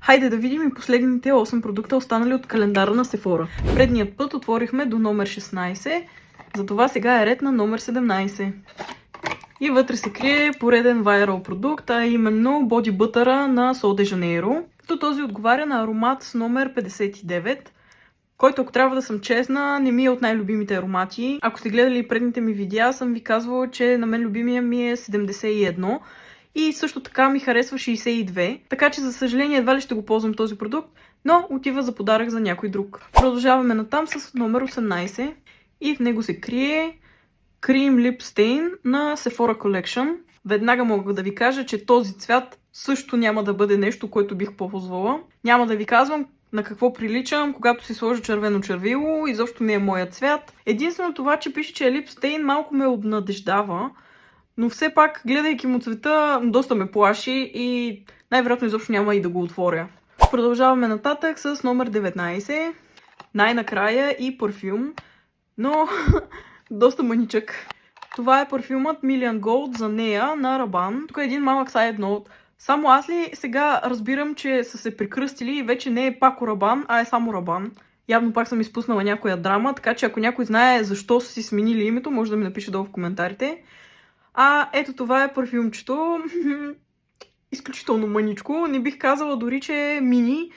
Хайде да видим и последните 8 продукта, останали от календара на Sephora. Предният път отворихме до номер 16, затова сега е ред на номер 17. И вътре се крие пореден вайрал продукт, а именно Body Butter на Sol de Janeiro. Като този отговаря на аромат с номер 59, който, ако трябва да съм честна, не ми е от най-любимите аромати. Ако сте гледали предните ми видеа, съм ви казвала, че на мен любимия ми е 71 и също така ми харесва 62. Така че, за съжаление, едва ли ще го ползвам този продукт, но отива за подарък за някой друг. Продължаваме натам с номер 18 и в него се крие Cream Lip Stain на Sephora Collection. Веднага мога да ви кажа, че този цвят също няма да бъде нещо, което бих ползвала. Няма да ви казвам на какво приличам, когато си сложа червено червило, изобщо не е моят цвят. Единствено това, че пише, че е Lip Stain, малко ме обнадеждава, но все пак, гледайки му цвета, доста ме плаши и най-вероятно изобщо няма и да го отворя. Продължаваме нататък с номер 19. Най-накрая и парфюм, но доста мъничък. Това е парфюмът Million Gold за нея на Rabanne. Тук е един малък side note. Само аз ли сега разбирам, че са се прекръстили и вече не е Paco Rabanne, а е само Rabanne. Явно пак съм изпуснала някоя драма, така че ако някой знае защо са си сменили името, може да ми напише долу в коментарите. Ето това е парфюмчето. Изключително мъничко. Не бих казала дори, че е мини.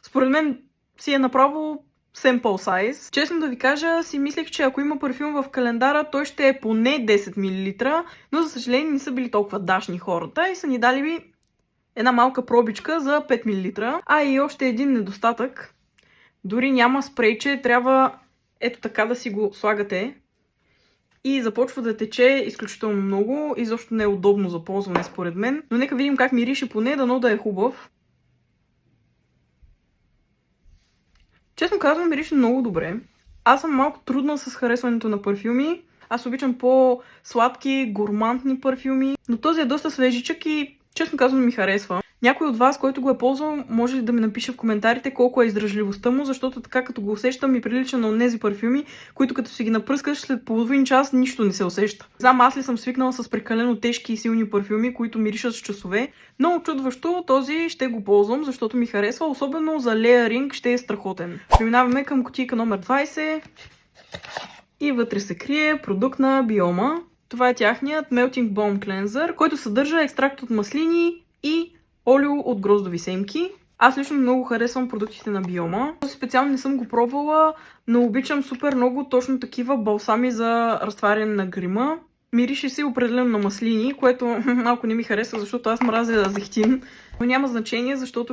Според мен си е направо sample size. Честно да ви кажа, си мислех, че ако има парфюм в календара, той ще е поне 10 мл, но за съжаление не са били толкова дашни хората и са ни дали една малка пробичка за 5 мл. И още един недостатък. Дори няма спрейче, трябва ето така да си го слагате и започва да тече изключително много. Изобщо не е удобно за ползване според мен, но нека видим как мирише, поне дано да е хубав. Честно казвам, мирише много добре. Аз съм малко трудна с харесването на парфюми. Аз обичам по-сладки, гурмантни парфюми, но този е доста свежичък и честно казвам ми харесва. Някой от вас, който го е ползвал, може ли да ми напише в коментарите колко е издръжливостта му, защото така като го усещам ми прилича на онези парфюми, които като си ги напръскаш след половин час нищо не се усеща. Знам, аз ли съм свикнала с прекалено тежки и силни парфюми, които миришат с часове, но очудващо този ще го ползвам, защото ми харесва, особено за леяринг ще е страхотен. Преминаваме към кутийка номер 20 и вътре се крие продукт на Биома. Това е тяхният Melting Balm Cleanser, който съдържа екстракт от маслини и олио от гроздови семки. Аз лично много харесвам продуктите на Биома. Специално не съм го пробвала, но обичам супер много точно такива балсами за разтваряне на грима. Мирише си определено на маслини, което малко не ми харесва, защото аз мразя зехтин. Но няма значение, защото